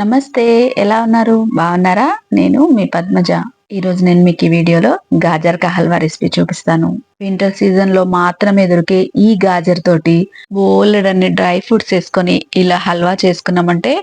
నమస్తే. ఎలా ఉన్నారు? బాగున్నారా? నేను మీ పద్మజ. ఈరోజు నేను మీకు ఈ వీడియోలో గాజర్ కా హల్వా రెసిపీ చూపిస్తాను. వింటర్ సీజన్‌లో మాత్రమే దొరికే ఈ గాజర్ తోటి బోలెడన్ని డ్రై ఫ్రూట్స్ ఏసుకొని ఇలా హల్వా చేసుకున్నామంటే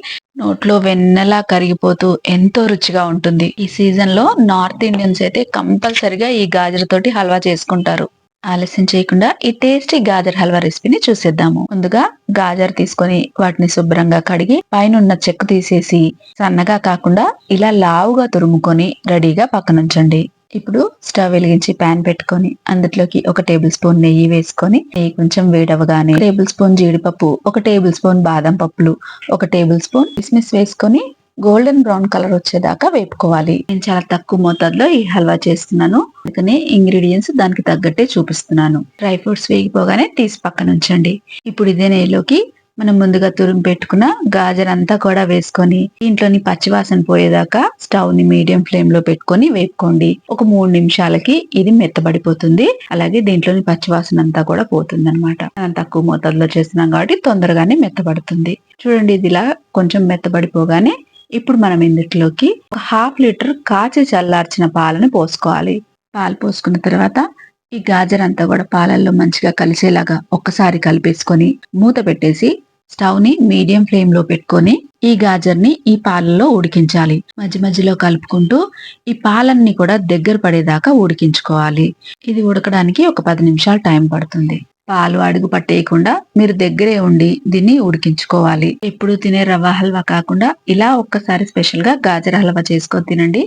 నోట్లో వెన్నలా కరిగిపోతూ ఎంతో రుచిగా ఉంటుంది. ఈ సీజన్‌లో నార్త్ ఇండియన్స్ అయితే కంపల్సరీగా ఈ గాజర్ తోటి హల్వా చేసుకుంటారు. ఆలస్యం చేయకుండా ఈ టేస్టీ గాజర్ హల్వా రెసిపీని చూసేద్దాము. ముందుగా గాజర్ తీసుకొని వాటిని శుభ్రంగా కడిగి పైనున్న చెక్కు తీసేసి సన్నగా కాకుండా ఇలా లావుగా తురుముకొని రెడీగా పక్కనుంచండి. ఇప్పుడు స్టవ్ వెలిగించి పాన్ పెట్టుకొని అందులోకి ఒక టేబుల్ స్పూన్ నెయ్యి వేసుకొని నెయ్యి కొంచెం వేడవగానే టేబుల్ స్పూన్ జీడిపప్పు, ఒక టేబుల్ స్పూన్ బాదం పప్పులు, ఒక టేబుల్ స్పూన్ కిస్మిస్ వేసుకొని గోల్డెన్ బ్రౌన్ కలర్ వచ్చేదాకా వేపుకోవాలి. నేను చాలా తక్కువ మోతాదులో ఈ హల్వా చేస్తున్నాను, అందుకని ఇంగ్రీడియంట్స్ దానికి తగ్గట్టే చూపిస్తున్నాను. డ్రై ఫ్రూట్స్ వేగిపోగానే తీసి పక్కన ఉంచండి. ఇప్పుడు ఇదే నెయ్యిలోకి మనం ముందుగా తురిమి పెట్టుకున్న గాజర్ అంతా కూడా వేసుకొని దీంట్లోని పచ్చివాసన పోయేదాకా స్టవ్ ని మీడియం ఫ్లేమ్ లో పెట్టుకొని వేపుకోండి. ఒక 3 నిమిషాలకి ఇది మెత్తబడిపోతుంది. అలాగే దీంట్లోని పచ్చివాసన అంతా కూడా పోతుంది అనమాట. తక్కువ మోతాదులో చేస్తున్నాం కాబట్టి తొందరగానే మెత్తబడుతుంది. చూడండి, ఇది ఇలా కొంచెం మెత్తబడిపోగానే ఇప్పుడు మనం ఇందులోకి ఒక హాఫ్ లీటర్ కాచి చల్లార్చిన పాలను పోసుకోవాలి. పాలు పోసుకున్న తర్వాత ఈ గాజర్ అంతా కూడా పాలల్లో మంచిగా కలిసేలాగా ఒక్కసారి కలిపేసుకొని మూత పెట్టేసి స్టవ్ ని మీడియం ఫ్లేమ్ లో పెట్టుకొని ఈ గాజర్ ని ఈ పాలల్లో ఉడికించాలి. మధ్య మధ్యలో కలుపుకుంటూ ఈ పాలన్నీ కూడా దగ్గర పడేదాకా ఉడికించుకోవాలి. ఇది ఉడకడానికి ఒక 10 నిమిషాలు టైం పడుతుంది. పాలు అడుగు పట్టేయకుండా మీరు దగ్గరే ఉండి దీన్ని ఉడికించుకోవాలి. ఎప్పుడు తినే రవ్వ హల్వా కాకుండా ఇలా ఒక్కసారి స్పెషల్ గా గాజర్ హల్వా చేసుకొని తినండి,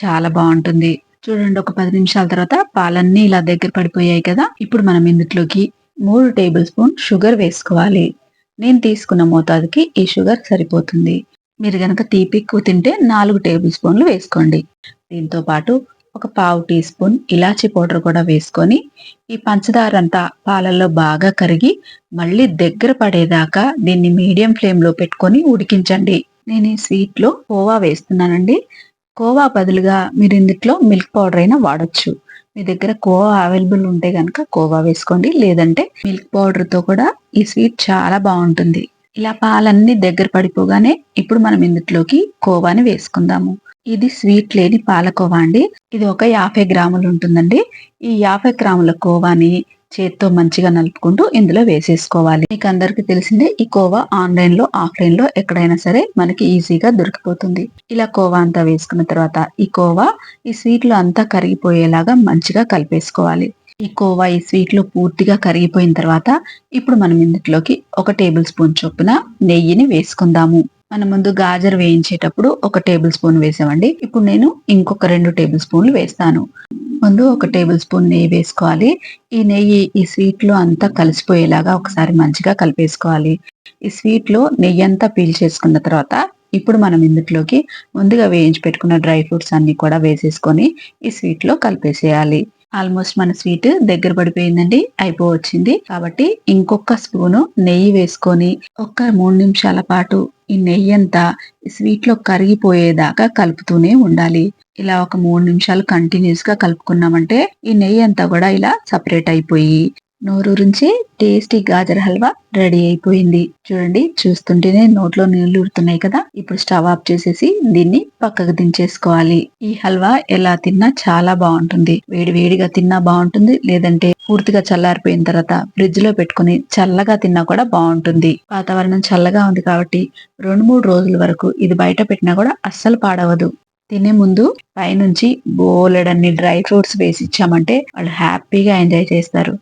చాలా బాగుంటుంది. చూడండి, ఒక 10 నిమిషాల తర్వాత పాలన్నీ ఇలా దగ్గర పడిపోయాయి కదా. ఇప్పుడు మనం ఇందులోకి 3 టేబుల్ స్పూన్ షుగర్ వేసుకోవాలి. నేను తీసుకున్న మోతాదుకి ఈ షుగర్ సరిపోతుంది. మీరు గనక తీపి ఎక్కువ తింటే 4 టేబుల్ స్పూన్లు వేసుకోండి. దీంతో పాటు ఒక పావు టీ స్పూన్ ఇలాచీ పౌడర్ కూడా వేసుకొని ఈ పంచదార అంతా పాలల్లో బాగా కరిగి మళ్ళీ దగ్గర పడేదాకా దీన్ని మీడియం ఫ్లేమ్ లో పెట్టుకొని ఉడికించండి. నేను ఈ స్వీట్ లో కోవా వేస్తున్నానండి. కోవా బదులుగా మీరు ఇందులో మిల్క్ పౌడర్ అయినా వాడొచ్చు. మీ దగ్గర కోవా అవైలబుల్ ఉంటే గనక కోవా వేసుకోండి, లేదంటే మిల్క్ పౌడర్ తో కూడా ఈ స్వీట్ చాలా బాగుంటుంది. ఇలా పాలన్నీ దగ్గర పడిపోగానే ఇప్పుడు మనం ఇందులోకి కోవాని వేసుకుందాము. ఇది స్వీట్ లేని పాలకోవా అండి. ఇది ఒక 50 గ్రాములు ఉంటుందండి. ఈ 50 గ్రాముల కోవాని చేత్తో మంచిగా నలుపుకుంటూ ఇందులో వేసేసుకోవాలి. మీకు అందరికి తెలిసిందే, ఈ కోవా ఆన్లైన్ లో ఆఫ్లైన్ లో ఎక్కడైనా సరే మనకి ఈజీగా దొరికిపోతుంది. ఇలా కోవా అంతా వేసుకున్న తర్వాత ఈ కోవా ఈ స్వీట్ లో అంతా కరిగిపోయేలాగా మంచిగా కలిపేసుకోవాలి. ఈ కోవా ఈ స్వీట్ లో పూర్తిగా కరిగిపోయిన తర్వాత ఇప్పుడు మనం ఇందులోకి ఒక టేబుల్ స్పూన్ చొప్పున నెయ్యిని వేసుకుందాము. మనం ముందు గాజర్ వేయించేటప్పుడు ఒక టేబుల్ స్పూన్ వేసామండి. ఇప్పుడు నేను ఇంకొక 2 టేబుల్ స్పూన్లు వేస్తాను. ముందు ఒక టేబుల్ స్పూన్ నెయ్యి వేసుకోవాలి. ఈ నెయ్యి ఈ స్వీట్ లో అంతా కలిసిపోయేలాగా ఒకసారి మంచిగా కలిపేసుకోవాలి. ఈ స్వీట్ లో నెయ్యి అంతా పీల్చేసుకున్న తర్వాత ఇప్పుడు మనం ఇందులోకి ముందుగా వేయించి పెట్టుకున్న డ్రై ఫ్రూట్స్ అన్ని కూడా వేసేసుకొని ఈ స్వీట్ లో కలిపేసేయాలి. ఆల్మోస్ట్ మన స్వీట్ దగ్గర పడిపోయిందండి, అయిపోవచ్చింది. కాబట్టి ఇంకొక స్పూను నెయ్యి వేసుకొని ఒక 3 నిమిషాల పాటు ఈ నెయ్యి అంతా స్వీట్ లో కరిగిపోయేదాకా కలుపుతూనే ఉండాలి. ఇలా ఒక 3 నిమిషాలు కంటిన్యూస్ గా కలుపుకున్నామంటే ఈ నెయ్యి అంతా కూడా ఇలా సపరేట్ అయిపోయి నోరూరించి టేస్టీ గాజర్ హల్వా రెడీ అయిపోయింది. చూడండి, చూస్తుంటేనే నోట్లో నీళ్లు ఊరుతున్నాయి కదా. ఇప్పుడు స్టవ్ ఆఫ్ చేసేసి దీన్ని పక్కకు దించేసుకోవాలి. ఈ హల్వా ఎలా తిన్నా చాలా బాగుంటుంది. వేడి వేడిగా తిన్నా బాగుంటుంది, లేదంటే పూర్తిగా చల్లారిపోయిన తర్వాత ఫ్రిడ్జ్ లో పెట్టుకుని చల్లగా తిన్నా కూడా బాగుంటుంది. వాతావరణం చల్లగా ఉంది కాబట్టి 2-3 రోజుల వరకు ఇది బయట పెట్టినా కూడా అస్సలు పాడవదు. తినే ముందు పైనుంచి బోలెడన్ని డ్రై ఫ్రూట్స్ వేసి ఇచ్చామంటే వాళ్ళు హ్యాపీగా ఎంజాయ్ చేస్తారు.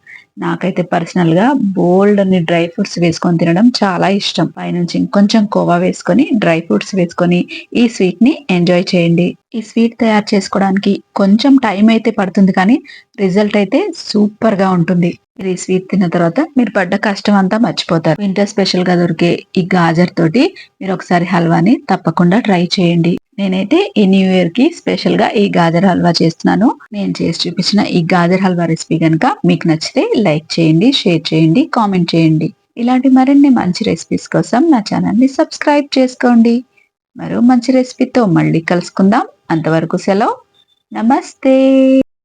నాకైతే పర్సనల్ గా బోల్డ్ అన్ని డ్రై ఫ్రూట్స్ వేసుకొని తినడం చాలా ఇష్టం. పైనుంచి ఇంకొంచెం కోవా వేసుకొని డ్రై ఫ్రూట్స్ వేసుకొని ఈ స్వీట్ ని ఎంజాయ్ చేయండి. ఈ స్వీట్ తయారు చేసుకోవడానికి కొంచెం టైం అయితే పడుతుంది, కానీ రిజల్ట్ అయితే సూపర్ గా ఉంటుంది. మీరు ఈ స్వీట్ తిన్న తర్వాత మీరు పడ్డ కష్టం అంతా మర్చిపోతారు. వింటర్ స్పెషల్ గా దొరికే ఈ గాజర్ తోటి మీరు ఒకసారి హల్వాని తప్పకుండా ట్రై చేయండి. నేనైతే ఈ న్యూ ఇయర్ కి స్పెషల్ గా ఈ గాజర్ హల్వా చేస్తున్నాను. నేను చేసి చూపించిన ఈ గాజర్ హల్వా రెసిపీ కనుక మీకు నచ్చితే లైక్ చేయండి, షేర్ చేయండి, కామెంట్ చేయండి. ఇలాంటి మరిన్ని మంచి రెసిపీస్ కోసం నా ఛానల్ ని సబ్స్క్రైబ్ చేసుకోండి. మరో మంచి రెసిపీతో మళ్ళీ కలుసుకుందాం. అంతవరకు సెలవు. నమస్తే.